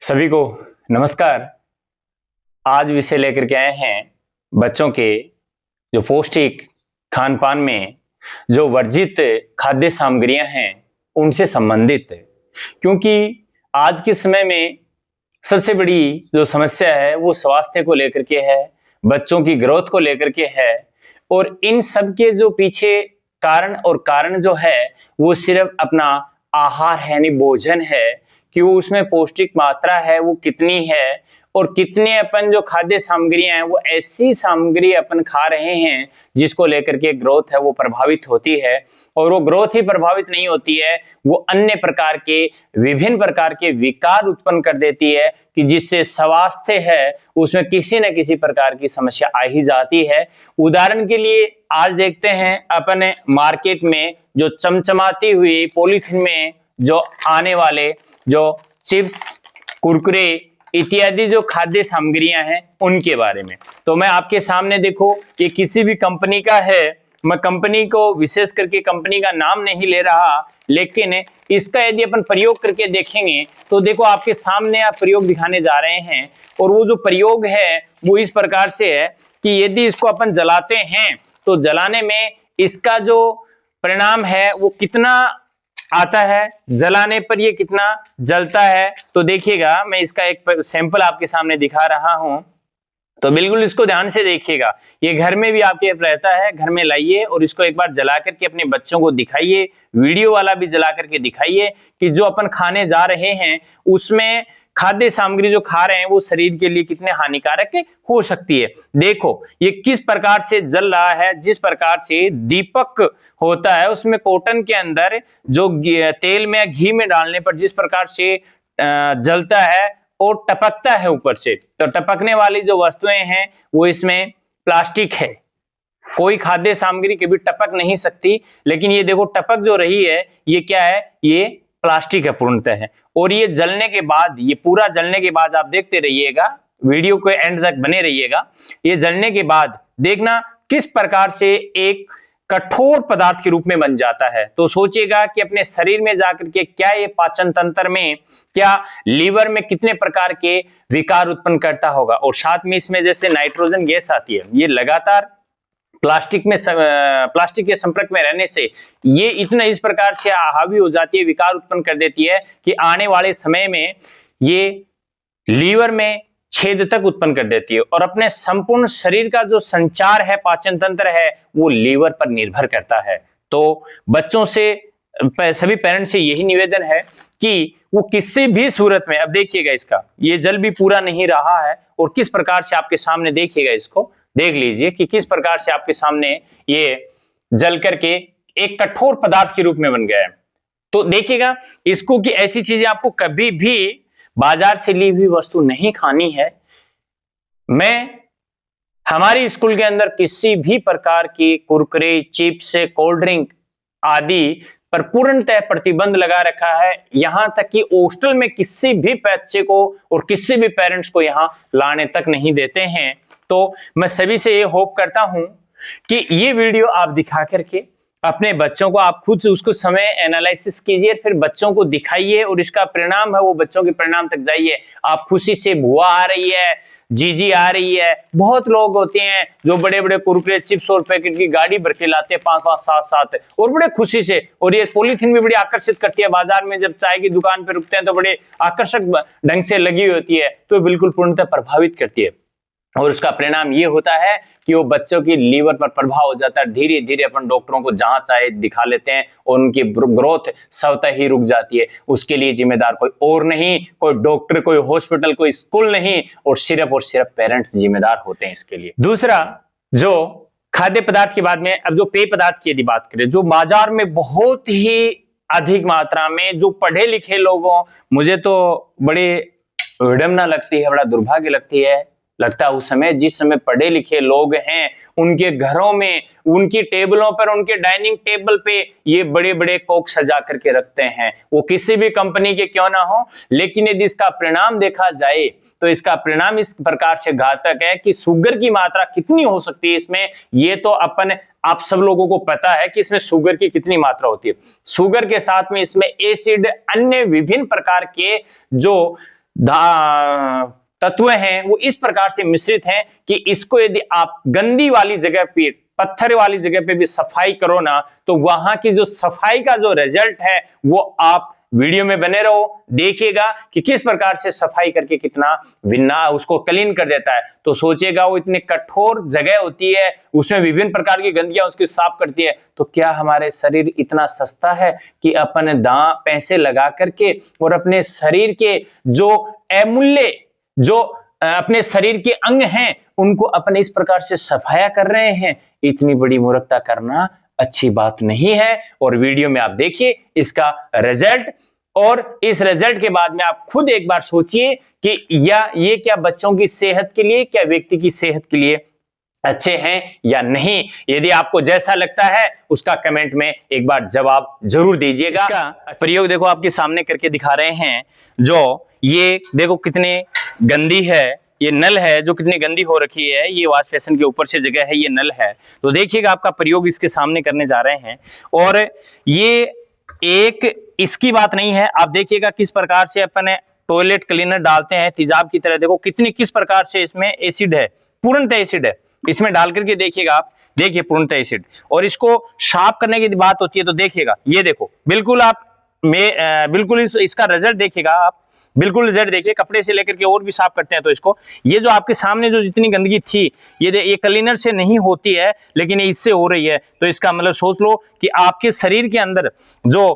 सभी को नमस्कार। आज विषय लेकर के आए हैं बच्चों के जो पौष्टिक खान पान में जो वर्जित खाद्य सामग्रियां हैं उनसे संबंधित, क्योंकि आज के समय में सबसे बड़ी जो समस्या है वो स्वास्थ्य को लेकर के है, बच्चों की ग्रोथ को लेकर के है। और इन सब के जो पीछे कारण जो है वो सिर्फ अपना आहार है, यानी भोजन है, कि वो उसमें पौष्टिक मात्रा है वो कितनी है और कितने अपन जो खाद्य सामग्रियां हैं वो ऐसी सामग्री अपन खा रहे हैं जिसको लेकर के ग्रोथ है वो प्रभावित होती है। और वो ग्रोथ ही प्रभावित नहीं होती है, वो अन्य प्रकार के विभिन्न प्रकार के विकार उत्पन्न कर देती है कि जिससे स्वास्थ्य है उसमें किसी न किसी प्रकार की समस्या आ ही जाती है। उदाहरण के लिए आज देखते हैं अपन मार्केट में जो चमचमाती हुई पॉलीथीन में जो आने वाले जो चिप्स, कुरकुरे इत्यादि जो खाद्य सामग्रियां हैं उनके बारे में। तो मैं आपके सामने देखो, ये किसी भी कंपनी का है, मैं कंपनी को विशेष करके कंपनी का नाम नहीं ले रहा, लेकिन इसका यदि अपन प्रयोग करके देखेंगे तो देखो आपके सामने आप प्रयोग दिखाने जा रहे हैं। और वो जो प्रयोग है वो इस प्रकार से है कि यदि इसको अपन जलाते हैं तो जलाने में इसका जो परिणाम है वो कितना आता है, जलाने पर ये कितना जलता है। तो देखिएगा, मैं इसका एक सैंपल आपके सामने दिखा रहा हूं, तो बिल्कुल इसको ध्यान से देखिएगा। ये घर में भी आपके रहता है, घर में लाइए और इसको एक बार जला करके अपने बच्चों को दिखाइए, वीडियो वाला भी जला करके दिखाइए कि जो अपन खाने जा रहे हैं उसमें खाद्य सामग्री जो खा रहे हैं वो शरीर के लिए कितने हानिकारक हो सकती है। देखो ये किस प्रकार से जल रहा है, जिस प्रकार से दीपक होता है उसमें कॉटन के अंदर जो तेल में घी में डालने पर जिस प्रकार से जलता है और टपकता है ऊपर से। तो टपकने वाली जो वस्तुएं हैं वो इसमें प्लास्टिक है, कोई खाद्य सामग्री कभी टपक नहीं सकती, लेकिन ये देखो टपक जो रही है ये क्या है, ये प्लास्टिक है पूर्णतः है। और ये जलने के बाद, ये पूरा जलने के बाद आप देखते रहिएगा, वीडियो के एंड तक बने रहिएगा। ये जलने के बाद देखना किस प्रकार से एक कठोर पदार्थ के रूप में बन जाता है। तो सोचिएगा कि अपने शरीर में जाकर के क्या ये पाचन तंत्र में, क्या लीवर में कितने प्रकार के विकार उत्पन्न करता होगा। और साथ में इसमें जैसे नाइट्रोजन गैस आती है, ये लगातार प्लास्टिक के संपर्क में रहने से ये इतना इस प्रकार से हावी हो जाती है, विकार उत्पन्न कर देती है कि आने वाले समय में ये लीवर में छेद तक उत्पन्न कर देती है। और अपने संपूर्ण शरीर का जो संचार है, पाचन तंत्र है, वो लीवर पर निर्भर करता है। तो बच्चों से, सभी पेरेंट्स से यही निवेदन है कि वो किसी भी सूरत में, अब देखिएगा इसका ये जल भी पूरा नहीं रहा है और किस प्रकार से आपके सामने, देखिएगा इसको देख लीजिए कि किस प्रकार से आपके सामने ये जल करके एक कठोर पदार्थ के रूप में बन गया है। तो देखिएगा इसको कि ऐसी चीजें आपको कभी भी बाजार से ली हुई वस्तु नहीं खानी है। मैं हमारी स्कूल के अंदर किसी भी प्रकार की कुरकुरे, चिप्स, कोल्ड ड्रिंक आदि पर पूर्णतः प्रतिबंध लगा रखा है। यहां तक कि हॉस्टल में किसी भी बच्चे को और किसी भी पेरेंट्स को यहां लाने तक नहीं देते हैं। तो मैं सभी से ये होप करता हूं कि ये वीडियो आप दिखा करके अपने बच्चों को, आप खुद उसको समय एनालिसिस कीजिए, फिर बच्चों को दिखाइए और इसका परिणाम है वो बच्चों के परिणाम तक जाइए। आप खुशी से बुआ आ रही है, जीजी आ रही है, बहुत लोग होते हैं जो बड़े बड़े कुरकुरे, चिप्स और पैकेट की गाड़ी भर के लाते हैं 5-5, 7-7 और बड़े खुशी से। और ये पॉलीथीन भी बड़ी आकर्षित करती है, बाजार में जब चाय की दुकान पर रुकते हैं तो बड़े आकर्षक ढंग से लगी होती है, तो बिल्कुल पूर्णतः प्रभावित करती है। और उसका परिणाम ये होता है कि वो बच्चों की लीवर पर प्रभाव हो जाता है। धीरे धीरे अपन डॉक्टरों को जहां चाहे दिखा लेते हैं और उनकी ग्रोथ स्वतः ही रुक जाती है। उसके लिए जिम्मेदार कोई और नहीं, कोई डॉक्टर, कोई हॉस्पिटल, कोई स्कूल नहीं, और सिर्फ पेरेंट्स जिम्मेदार होते हैं इसके लिए। दूसरा, जो खाद्य पदार्थ के बाद में अब जो पेय पदार्थ की यदि बात करें, जो बाजार में बहुत ही अधिक मात्रा में जो पढ़े लिखे लोगों, मुझे तो बड़ी विडंबना लगती है, बड़ा दुर्भाग्य लगता है उस समय जिस समय पढ़े लिखे लोग हैं उनके घरों में, उनकी टेबलों पर, उनके डाइनिंग टेबल पे ये बड़े बड़े कोक सजा करके रखते हैं, वो किसी भी कंपनी के क्यों ना हो। लेकिन यदि इसका परिणाम देखा जाए तो इसका परिणाम इस प्रकार से घातक है कि शुगर की मात्रा कितनी हो सकती है इसमें, ये तो आप सब लोगों को पता है कि इसमें शुगर की कितनी मात्रा होती है। शुगर के साथ में इसमें एसिड, अन्य विभिन्न प्रकार के जो तत्व हैं वो इस प्रकार से मिश्रित हैं कि इसको यदि आप गंदी वाली जगह पे, पत्थर वाली जगह पे भी सफाई करो ना, तो वहां की जो सफाई का जो रिजल्ट है वो आप वीडियो में बने रहो, देखिएगा कि किस प्रकार से सफाई करके कितना विन्ना उसको क्लीन कर देता है। तो सोचिएगा वो इतनी कठोर जगह होती है, उसमें विभिन्न प्रकार की गंदगियां उसकी साफ करती है, तो क्या हमारे शरीर इतना सस्ता है कि अपन पैसे लगा करके और अपने शरीर के जो अमूल्य जो अपने शरीर के अंग हैं उनको अपने इस प्रकार से सफाया कर रहे हैं? इतनी बड़ी मूर्खता करना अच्छी बात नहीं है। और वीडियो में आप देखिए इसका रिजल्ट, और इस रिजल्ट के बाद में आप खुद एक बार सोचिए कि ये क्या बच्चों की सेहत के लिए, क्या व्यक्ति की सेहत के लिए अच्छे हैं या नहीं। यदि आपको जैसा लगता है उसका कमेंट में एक बार जवाब जरूर दीजिएगा। इसका प्रयोग देखो आपके सामने करके दिखा रहे हैं। जो ये देखो कितने गंदी है, ये नल है जो कितनी गंदी हो रखी है, ये वॉश बेसिन के ऊपर से जगह है, ये नल है। तो देखिएगा आपका प्रयोग इसके सामने करने जा रहे हैं। और ये एक इसकी बात नहीं है, आप देखिएगा किस प्रकार से अपन टॉयलेट क्लीनर डालते हैं तेजाब की तरह। देखो किस प्रकार से इसमें एसिड है, पूर्णतः एसिड है, इसमें डाल करके देखिएगा आप, देखिए पूर्णतः एसिड। और इसको साफ करने की बात होती है तो देखिएगा, ये देखो बिल्कुल आप बिल्कुल इसका रिजल्ट देखिएगा आप, बिल्कुल रिजल्ट देखिए। कपड़े से लेकर के और भी साफ करते हैं तो इसको, ये जो आपके सामने जो जितनी गंदगी थी ये क्लीनर से नहीं होती है, लेकिन ये इससे हो रही है। तो इसका मतलब सोच लो कि आपके शरीर के अंदर जो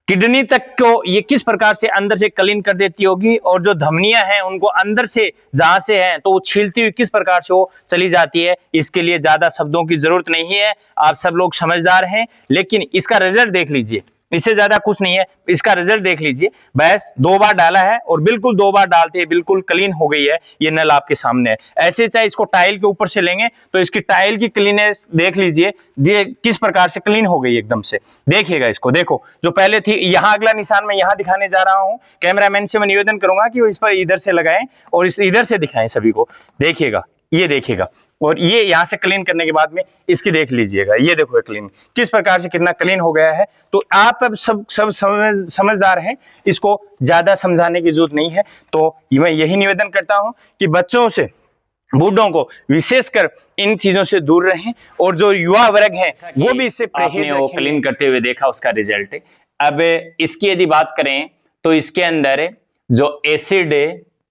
किडनी तक को ये किस प्रकार से अंदर से क्लीन कर देती होगी, और जो धमनियां हैं उनको अंदर से जहां से हैं तो वो छीलती हुई किस प्रकार से वो चली जाती है। इसके लिए ज्यादा शब्दों की जरूरत नहीं है, आप सब लोग समझदार हैं। लेकिन इसका रिजल्ट देख लीजिए, इससे ज्यादा कुछ नहीं है, इसका रिजल्ट देख लीजिए। बस 2 बार डाला है और बिल्कुल 2 बार डालते ही बिल्कुल क्लीन हो गई है। ये नल आपके सामने है। ऐसे चाहे इसको टाइल के ऊपर से लेंगे तो इसकी टाइल की क्लीनेस देख लीजिए, किस प्रकार से क्लीन हो गई एकदम से। देखिएगा इसको, देखो जो पहले थी, यहाँ अगला निशान मैं यहाँ दिखाने जा रहा हूँ। कैमरामैन से मैं निवेदन करूंगा कि वो इस पर इधर से लगाएं और इस इधर से दिखाएं सभी को। देखिएगा, ये देखिएगा, और ये यहां से क्लीन करने के बाद में इसकी देख लीजिएगा, ये देखो क्लीन किस प्रकार से कितना क्लीन हो गया है। तो आप अब सब समझदार हैं, इसको ज्यादा समझाने की जरूरत नहीं है। तो मैं यही निवेदन करता हूं कि बच्चों से, बूढ़ों को विशेषकर इन चीजों से दूर रहें, और जो युवा वर्ग है वो भी इससे परहेज रखें। वो क्लीन करते हुए देखा उसका रिजल्ट। अब इसकी यदि बात करें तो इसके अंदर जो एसिड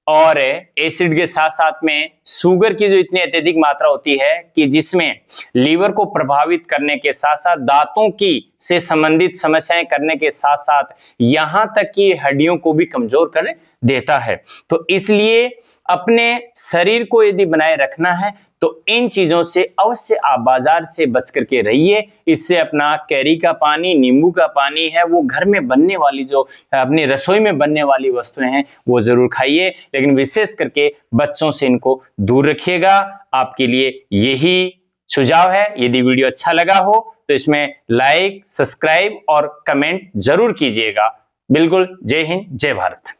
और एसिड के साथ साथ में शुगर की जो इतनी अत्यधिक मात्रा होती है कि जिसमें लीवर को प्रभावित करने के साथ साथ दांतों की से संबंधित समस्याएं करने के साथ साथ यहां तक कि हड्डियों को भी कमजोर कर देता है। तो इसलिए अपने शरीर को यदि बनाए रखना है तो इन चीजों से अवश्य आप बाजार से बच करके रहिए। इससे अपना कैरी का पानी, नींबू का पानी है, वो घर में बनने वाली जो अपनी रसोई में बनने वाली वस्तुएं हैं वो जरूर खाइए, लेकिन विशेष करके बच्चों से इनको दूर रखिएगा। आपके लिए यही सुझाव है। यदि वीडियो अच्छा लगा हो तो इसमें लाइक, सब्सक्राइब और कमेंट जरूर कीजिएगा। बिल्कुल। जय हिंद, जय भारत।